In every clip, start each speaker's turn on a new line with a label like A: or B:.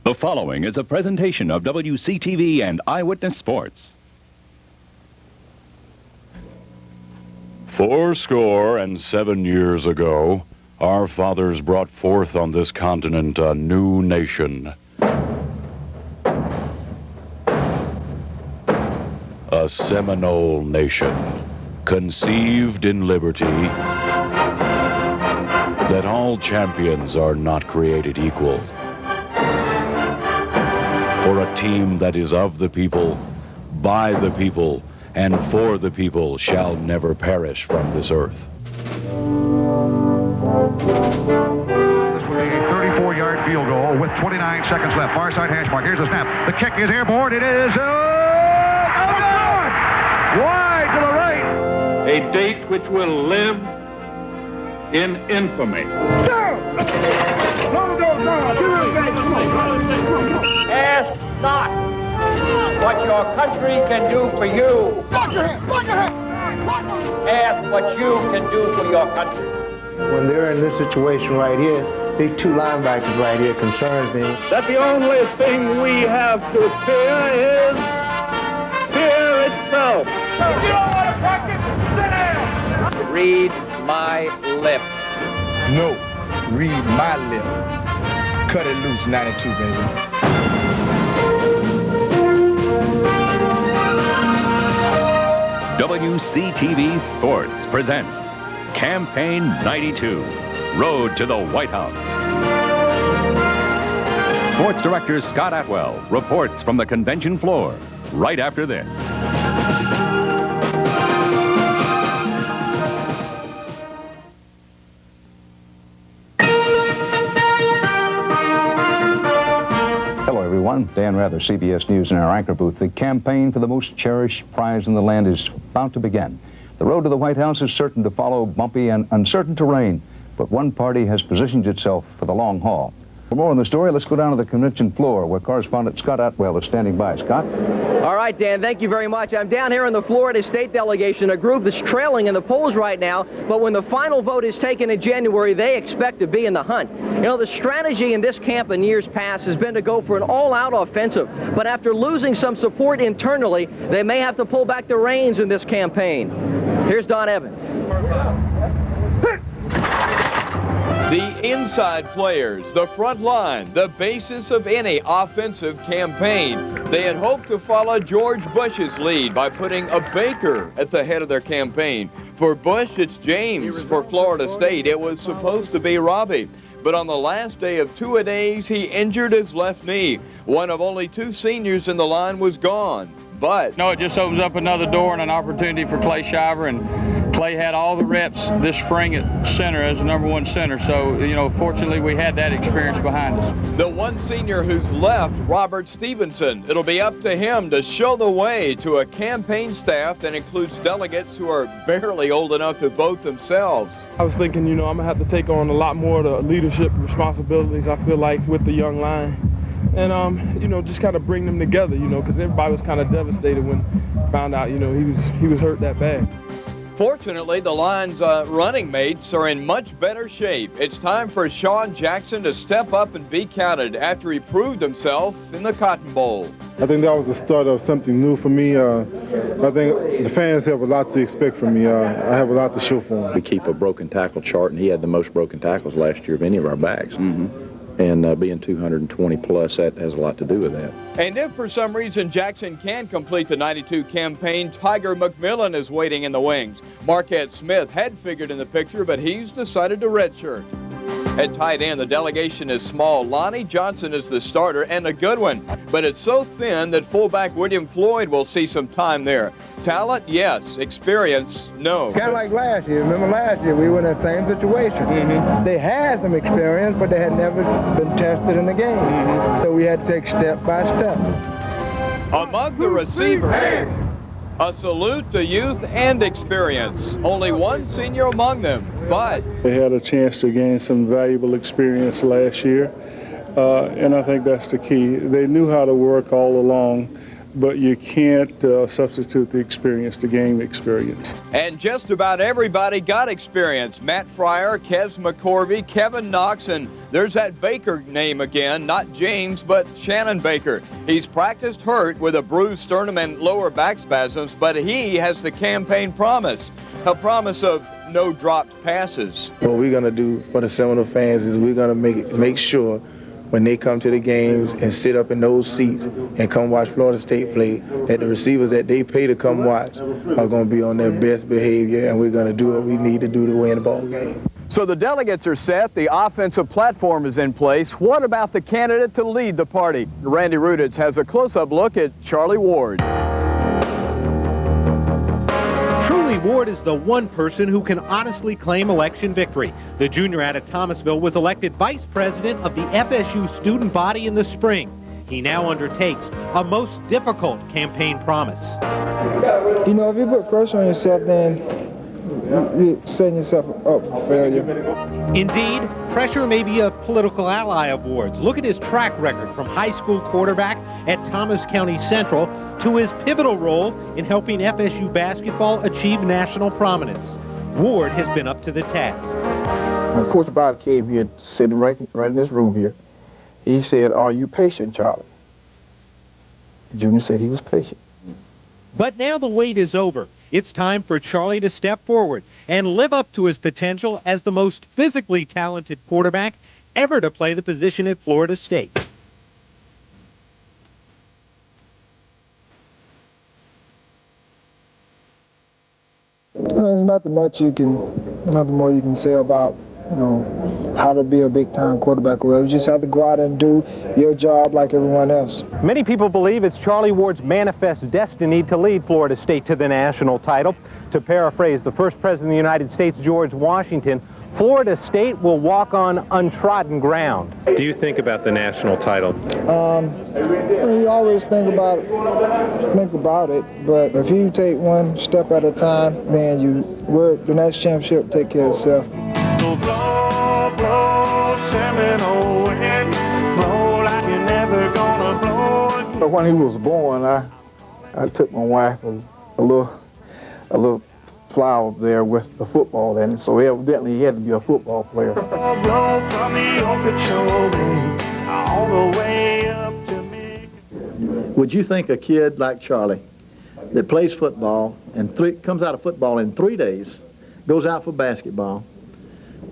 A: The following is a presentation of WCTV and Eyewitness Sports.
B: 77 years ago, our fathers brought forth on this continent a new nation. A Seminole nation, conceived in liberty, that all champions are not created equal. For a team that is of the people, by the people, and for the people shall never perish from this earth.
C: This will be a 34-yard field goal with 29 seconds left. Far side hash mark. Here's the snap. The kick is airborne. It is good! Wide to the right.
D: A date which will live in infamy.
E: Ask not what your country can do for you. Ask what you can do for your country.
F: When they're in this situation right here, these two linebackers right here concerns me.
D: That the only thing we have to fear is fear itself.
E: If you don't want to practice, sit down. Read my lips.
G: No, read my lips. Cut it loose, 92, baby.
A: WCTV Sports presents Campaign 92, Road to the White House. Sports Director Scott Atwell reports from the convention floor right after this.
H: Hello, everyone. Dan Rather, CBS News, in our anchor booth. The campaign for the most cherished prize in the land is about to begin. The road to the White House is certain to follow bumpy and uncertain terrain, but one party has positioned itself for the long haul. For more on the story, let's go down to the convention floor where correspondent Scott Atwell is standing by. Scott?
I: All right, Dan, thank you very much. I'm down here in the Florida State delegation, a group that's trailing in the polls right now, but when the final vote is taken in January, they expect to be in the hunt. You know, the strategy in this camp in years past has been to go for an all-out offensive, but after losing some support internally, they may have to pull back the reins in this campaign. Here's Don Evans.
J: The inside players, the front line, the basis of any offensive campaign. They had hoped to follow George Bush's lead by putting a Baker at the head of their campaign. For Bush, it's James. For Florida State, it was supposed to be Robbie. But on the last day of two-a-days, he injured his left knee. One of only two seniors in the line was gone. But
D: No, it just opens up another door and an opportunity for Clay Shiver, and Clay had all the reps this spring at center as the #1 center, so, you know, fortunately we had that experience behind us.
J: the one senior who's left, Robert Stevenson, it'll be up to him to show the way to a campaign staff that includes delegates who are barely old enough to vote themselves.
K: I was thinking, you know, I'm going to have to take on a lot more of the leadership responsibilities, I feel like, with the young line. And, you know, just kind of bring them together, you know, because everybody was kind of devastated when found out, you know, he was hurt that bad.
J: Fortunately, the line's running mates are in much better shape. It's time for Sean Jackson to step up and be counted after he proved himself in the Cotton Bowl.
L: I think that was the start of something new for me. I think the fans have a lot to expect from me. I have a lot to show for them.
M: We keep a broken tackle chart, and he had the most broken tackles last year of any of our backs. And being 220 plus, that has a lot to do with that.
J: And if for some reason Jackson can complete the 92 campaign, Tiger McMillan is waiting in the wings. Marquette Smith had figured in the picture, but he's decided to redshirt. At tight end, the delegation is small. Lonnie Johnson is the starter, and a good one. But it's so thin that fullback William Floyd will see some time there. Talent, yes. Experience, no.
F: Kind of like last year. Remember last year, we were in that same situation. They had some experience, but they had never been tested in the game. So we had to take step by step.
J: Among the receivers, a salute to youth and experience. Only one senior among them, but
N: they had a chance to gain some valuable experience last year, and I think that's the key. They knew how to work all along. but you can't substitute the experience, the game experience.
J: And just about everybody got experience. Matt Fryer, Kez McCorvey, Kevin Knox, and there's that Baker name again, not James, but Shannon Baker. He's practiced hurt with a bruised sternum and lower back spasms, but he has the campaign promise, a promise of no dropped passes.
G: What we're going to do for the Seminole fans is we're going to make sure when they come to the games and sit up in those seats and come watch Florida State play, that the receivers that they pay to come watch are going to be on their best behavior, and we're going to do what we need to do to win the ball game.
J: So the delegates are set, the offensive platform is in place. What about the candidate to lead the party? Randy Ruditz has a close-up look at Charlie Ward.
O: Ward is the one person who can honestly claim election victory. The junior out of Thomasville was elected vice president of the FSU student body in the spring. He now undertakes a most difficult campaign promise.
F: You know, if you put pressure on yourself, then you're setting yourself up for failure.
O: Indeed, pressure may be a political ally of Ward's. Look at his track record from high school quarterback at Thomas County Central to his pivotal role in helping FSU basketball achieve national prominence. Ward has been up to the task.
P: When Coach Biden came here, sitting right in this room here, he said, "Are you patient, Charlie?" Junior said he was patient.
O: But now the wait is over. It's time for Charlie to step forward and live up to his potential as the most physically talented quarterback ever to play the position at Florida State.
F: There's nothing more you can say about, you know, how to be a big-time quarterback. Well, you just have to go out and do your job like everyone else.
O: Many people believe it's Charlie Ward's manifest destiny to lead Florida State to the national title. To paraphrase the first president of the United States, George Washington, Florida State will walk on untrodden ground. Do you think about the national title?
F: You always think about it, but if you take one step at a time, then the next championship take care of itself.
Q: So blow, blow, Seminole wind, blow like you're never gonna blow.
P: When he was born, I took my wife a little flower there with the football in it, so evidently he had to be a football player.
Q: Blow from the Okeechobee all the way up to me.
R: Would you think a kid like Charlie that plays football and comes out of football in 3 days, goes out for basketball,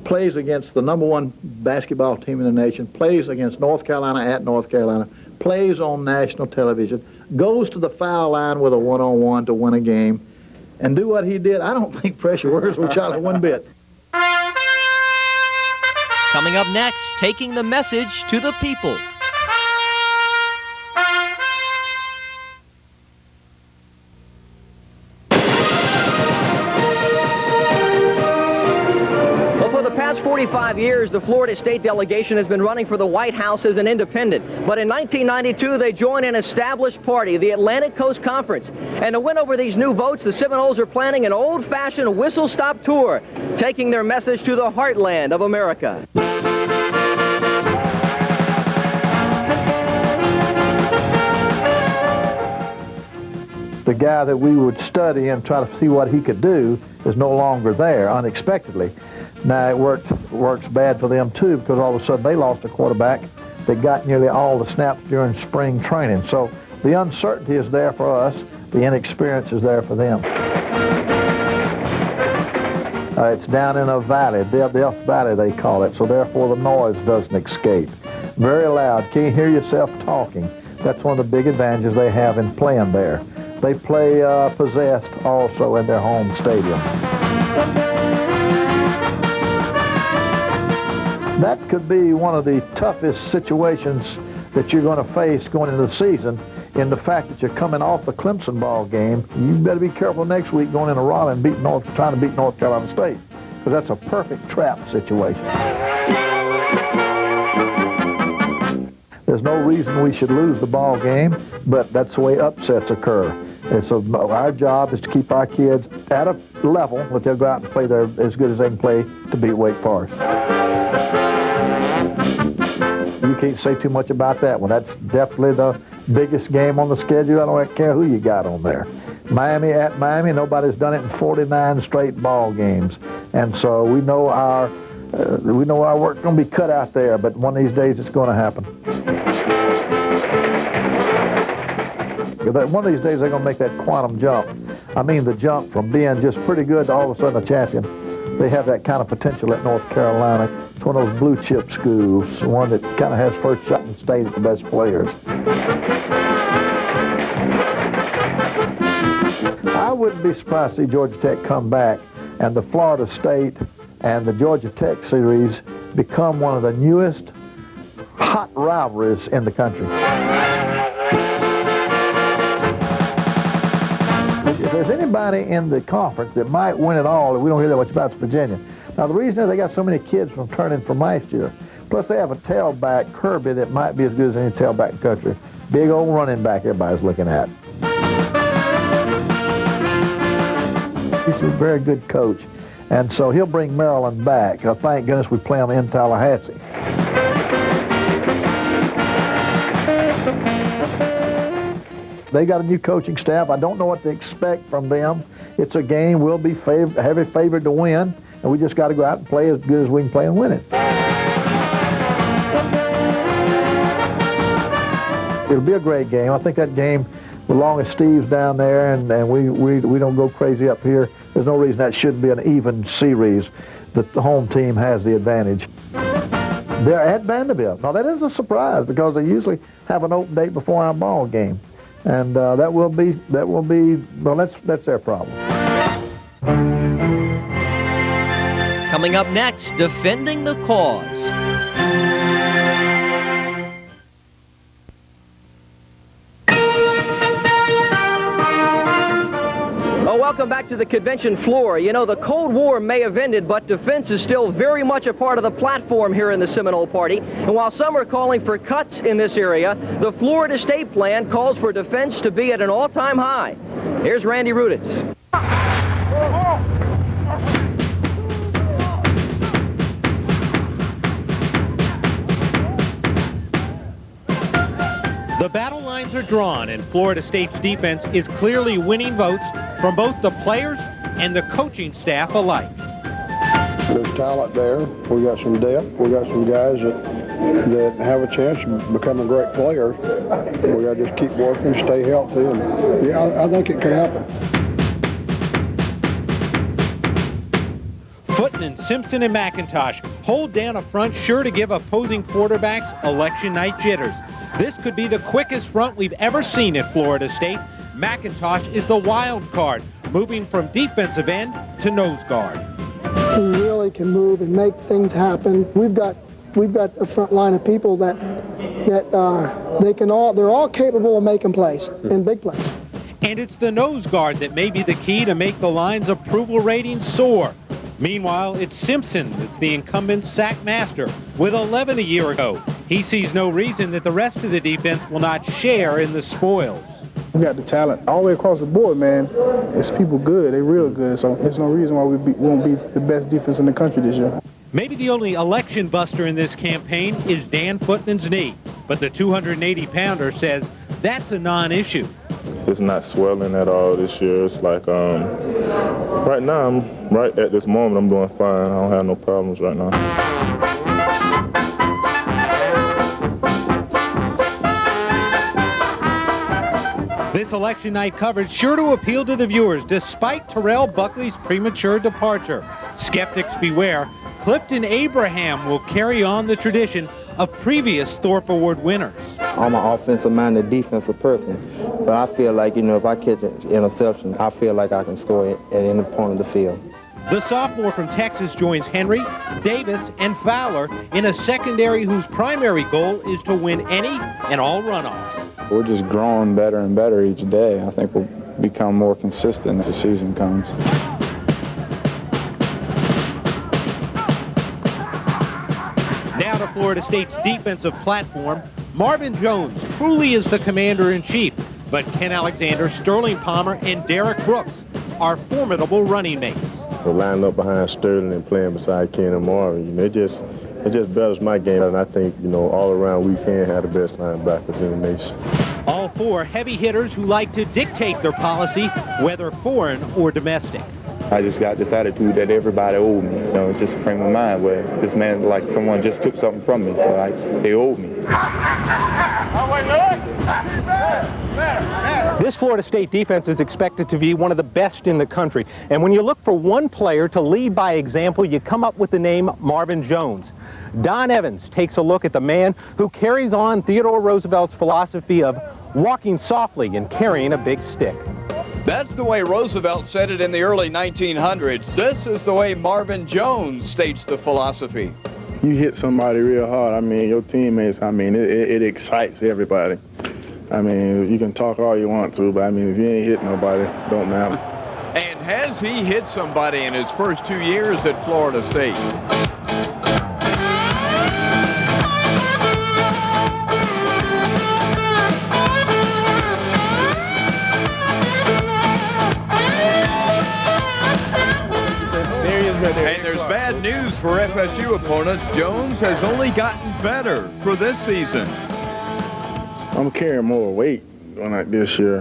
R: plays against the #1 basketball team in the nation, plays against North Carolina at North Carolina, plays on national television, goes to the foul line with a one-on-one to win a game, and do what he did? I don't think pressure works with Charlie one bit.
S: Coming up next, taking the message to the people.
I: For the past 45 years, the Florida State delegation has been running for the White House as an independent. But in 1992, they joined an established party, the Atlantic Coast Conference. And to win over these new votes, the Seminoles are planning an old-fashioned whistle-stop tour, taking their message to the heartland of America.
R: The guy that we would study and try to see what he could do is no longer there, unexpectedly. Now, it works bad for them, too, because all of a sudden they lost a quarterback that got nearly all the snaps during spring training. So the uncertainty is there for us. The inexperience is there for them. It's down in a valley, Death Valley they call it, so therefore the noise doesn't escape. Very loud, can't hear yourself talking. That's one of the big advantages they have in playing there. They play possessed also in their home stadium. That could be one of the toughest situations that you're going to face going into the season, in the fact that you're coming off the Clemson ball game. You better be careful next week going into Raleigh and trying to beat North Carolina State, because that's a perfect trap situation. There's no reason we should lose the ball game, but that's the way upsets occur. And so our job is to keep our kids at a level that they'll go out and play as good as they can play to beat Wake Forest. You can't say too much about that one. That's definitely biggest game on the schedule. I don't care who you got on there. Miami at Miami, nobody's done it in 49 straight ball games. And so we know our work's going to be cut out there, but one of these days it's going to happen. One of these days they're going to make that quantum jump. I mean the jump from being just pretty good to all of a sudden a champion. They have that kind of potential at North Carolina. It's one of those blue chip schools, one that kind of has first shot in the state at the best players. I wouldn't be surprised to see Georgia Tech come back and the Florida State and the Georgia Tech series become one of the newest hot rivalries in the country. If there's anybody in the conference that might win it all, we don't hear that much about, Virginia. Now, the reason is they got so many kids from turning from last year. Plus, they have a tailback, Kirby, that might be as good as any tailback in the country. Big old running back everybody's looking at. He's a very good coach, and so he'll bring Maryland back. Thank goodness we play them in Tallahassee. They got a new coaching staff. I don't know what to expect from them. It's a game we'll be heavy favored to win, and we just got to go out and play as good as we can play and win it. It'll be a great game. I think that game, as long as Steve's down there and we don't go crazy up here, there's no reason that shouldn't be an even series. That the home team has the advantage. They're at Vanderbilt. Now that is a surprise because they usually have an open date before our ball game. And that will be, well, that's their problem.
S: Coming up next, defending the cause.
I: Welcome back to the convention floor. You know, the Cold War may have ended, but defense is still very much a part of the platform here in the Seminole Party. And while some are calling for cuts in this area, the Florida State plan calls for defense to be at an all-time high. Here's Randy Ruditz.
O: The battle lines are drawn, and Florida State's defense is clearly winning votes from both the players and the coaching staff alike.
T: There's talent there. We got some depth. We got some guys that have a chance of becoming great players. We got to just keep working, stay healthy, and yeah, I think it could happen.
O: Footen and Simpson and McIntosh hold down a front sure to give opposing quarterbacks election night jitters. This could be the quickest front we've ever seen at Florida State. McIntosh is the wild card, moving from defensive end to nose guard.
U: He really can move and make things happen. We've got a front line of people that they're all capable of making plays and big plays.
O: And it's the nose guard that may be the key to make the line's approval rating soar. Meanwhile, it's Simpson that's the incumbent sack master with 11 a year ago. He sees no reason that the rest of the defense will not share in the spoils.
P: We got the talent all the way across the board, man. It's people good. They're real good. So there's no reason why we won't be the best defense in the country this year.
O: Maybe the only election buster in this campaign is Dan Footman's knee. But the 280-pounder says that's a non-issue.
V: It's not swelling at all this year. It's like, right now, right at this moment, I'm doing fine. I don't have no problems right now.
O: This election night coverage sure to appeal to the viewers, despite Terrell Buckley's premature departure. Skeptics beware. Clifton Abraham will carry on the tradition of previous Thorpe Award winners.
W: I'm an offensive-minded defensive person, but I feel like, if I catch an interception, I feel like I can score at any point of the field.
O: The sophomore from Texas joins Henry, Davis, and Fowler in a secondary whose primary goal is to win any and all runoffs.
X: We're just growing better and better each day. I think we'll become more consistent as the season comes.
O: Now to Florida State's defensive platform. Marvin Jones truly is the commander-in-chief, but Ken Alexander, Sterling Palmer, and Derek Brooks are formidable running mates.
V: We're lining up behind Sterling and playing beside Ken and Marvin. it just betters my game, and I think, you know, all around we can have the best linebackers in the nation.
O: All four heavy hitters who like to dictate their policy, whether foreign or domestic.
X: I just got this attitude that everybody owed me. You know, it's just a frame of mind where this man, like someone just took something from me, so like they owed me.
O: This Florida State defense is expected to be one of the best in the country. And when you look for one player to lead by example, you come up with the name Marvin Jones. Don Evans takes a look at the man who carries on Theodore Roosevelt's philosophy of walking softly and carrying a big stick.
J: That's the way Roosevelt said it in the early 1900s. This is the way Marvin Jones states the philosophy.
L: You hit somebody real hard, I mean, your teammates, I mean, it excites everybody. I mean, you can talk all you want to, but I mean, if you ain't hit nobody, it don't matter.
J: And has he hit somebody in his first 2 years at Florida State? And there's bad news for FSU opponents. Jones has only gotten better for this season.
L: I'm carrying more weight this year,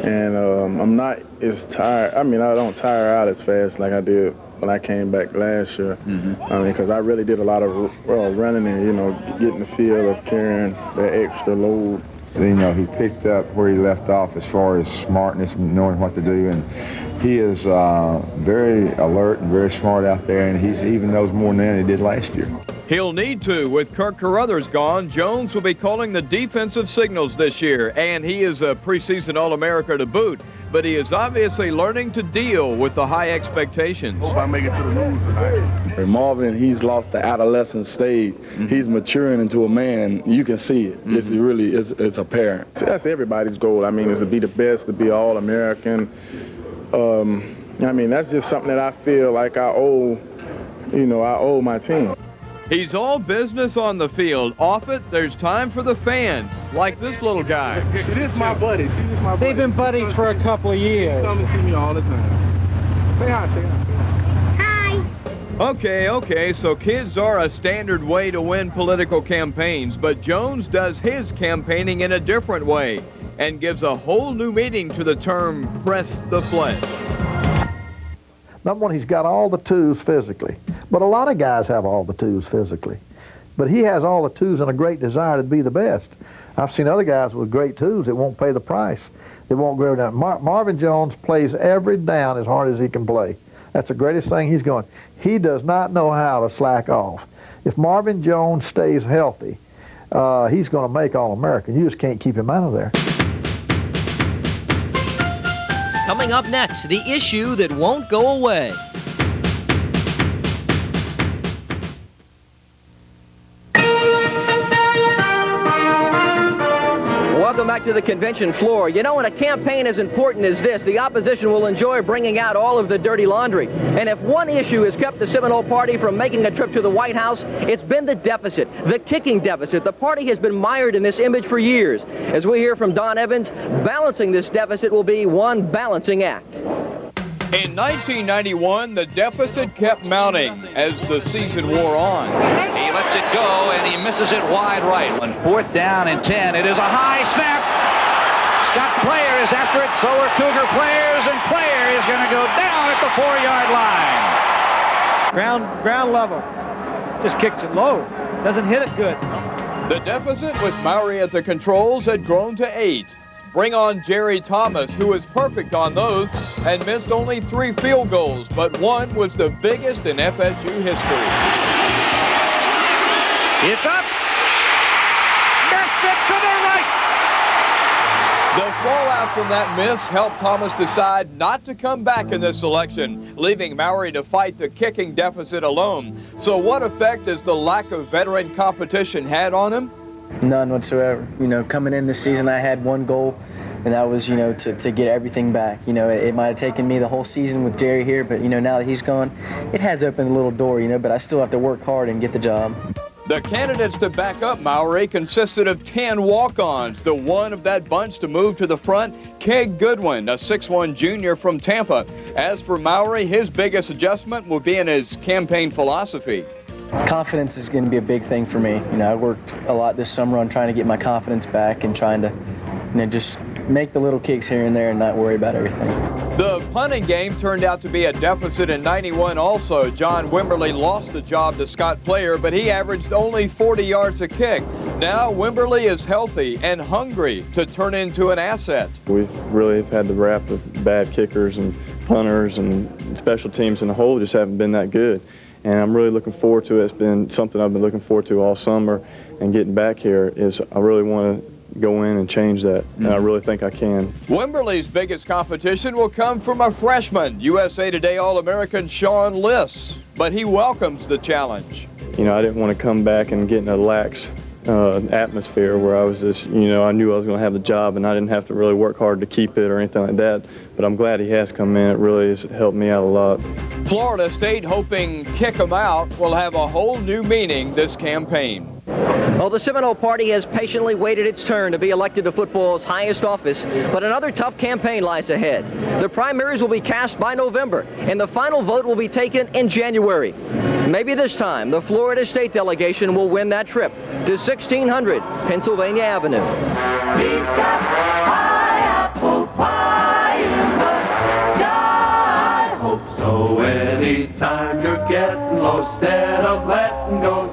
L: and I'm not as tired. I mean, I don't tire out as fast like I did when I came back last year. I mean, because I really did a lot of running and, you know, getting the feel of carrying that extra load.
A: You know, he picked up where he left off as far as smartness and knowing what to do, and he is very alert and very smart out there, and he even knows more than he did last year.
J: He'll need to. With Kirk Carruthers gone, Jones will be calling the defensive signals this year, and he is a preseason All-America to boot, but he is obviously learning to deal with the high expectations.
L: Hope I make it to the news tonight.
B: Marvin, he's lost the adolescent stage. He's maturing into a man. You can see it. It's really, it's apparent.
L: That's everybody's goal. I mean, is to be the best, to be All-American. I mean, that's just something that I feel like I owe, you know, I owe my team.
J: He's all business on the field. Off it, there's time for the fans, like this little guy.
L: See, this is my buddy. See, this is my buddy.
O: They've been buddies for a couple of years.
L: Come and see me all the time. Say hi, say hi, say hi.
J: Okay, so kids are a standard way to win political campaigns, but Jones does his campaigning in a different way and gives a whole new meaning to the term press the flesh.
R: Number one, he's got all the tools physically. But a lot of guys have all the tools physically. But he has all the tools and a great desire to be the best. I've seen other guys with great tools that won't pay the price. They won't go down. Marvin Jones plays every down as hard as he can play. That's the greatest thing he's going. He does not know how to slack off. If Marvin Jones stays healthy, he's going to make All-American. You just can't keep him out of there.
S: Coming up next, the issue that won't go away.
I: Welcome back to the convention floor. You know, in a campaign as important as this, the opposition will enjoy bringing out all of the dirty laundry. And if one issue has kept the Seminole Party from making a trip to the White House, it's been the deficit, the kicking deficit. The party has been mired in this image for years. As we hear from Don Evans, balancing this deficit will be one balancing act.
J: In 1991, the deficit kept mounting as the season wore on.
C: He lets it go, and he misses it wide right. On 4th down and 10, it is a high snap. Scott Player is after it, so are Cougar players, and Player is going to go down at the 4-yard line.
E: Ground level. Just kicks it low. Doesn't hit it good.
J: The deficit with Mowry at the controls had grown to 8. Bring on Jerry Thomas, who was perfect on those and missed only 3 field goals, but one was the biggest in FSU history.
C: It's up. Missed it to the right.
J: The fallout from that miss helped Thomas decide not to come back in this election, leaving Mowry to fight the kicking deficit alone. So what effect has the lack of veteran competition had on him?
Y: None whatsoever. You know, coming in this season, I had one goal, and that was, you know, to get everything back. You know, it might have taken me the whole season with Jerry here, but, you know, now that he's gone, it has opened a little door, you know, but I still have to work hard and get the job.
J: The candidates to back up Mowry consisted of 10 walk-ons. The one of that bunch to move to the front, Keg Goodwin, a 6'1" junior from Tampa. As for Mowry, his biggest adjustment will be in his campaign philosophy.
Y: Confidence is going to be a big thing for me. You know, I worked a lot this summer on trying to get my confidence back and trying to, you know, just make the little kicks here and there and not worry about everything.
J: The punting game turned out to be a deficit in '91 also. John Wimberly lost the job to Scott Player, but he averaged only 40 yards a kick. Now Wimberly is healthy and hungry to turn into an asset.
D: We've really had the rap of bad kickers and punters, and special teams in the whole just haven't been that good. And I'm really looking forward to it. It's been something I've been looking forward to all summer, and getting back here is I really want to go in and change that, and I really think I can.
J: Wimberly's biggest competition will come from a freshman, USA Today All-American Sean Liss, but he welcomes the challenge.
D: You know, I didn't want to come back and get in a lax atmosphere where I was just, you know, I knew I was going to have the job and I didn't have to really work hard to keep it or anything like that. But I'm glad he has come in. It really has helped me out a lot.
J: Florida State, hoping kick 'em out, will have a whole new meaning this campaign.
I: Well, the Seminole Party has patiently waited its turn to be elected to football's highest office, but another tough campaign lies ahead. The primaries will be cast by November, and the final vote will be taken in January. Maybe this time, the Florida State delegation will win that trip to 1600 Pennsylvania Avenue.
Q: He's got high apple pie in the sky. Hope so anytime you're getting low, instead of letting go.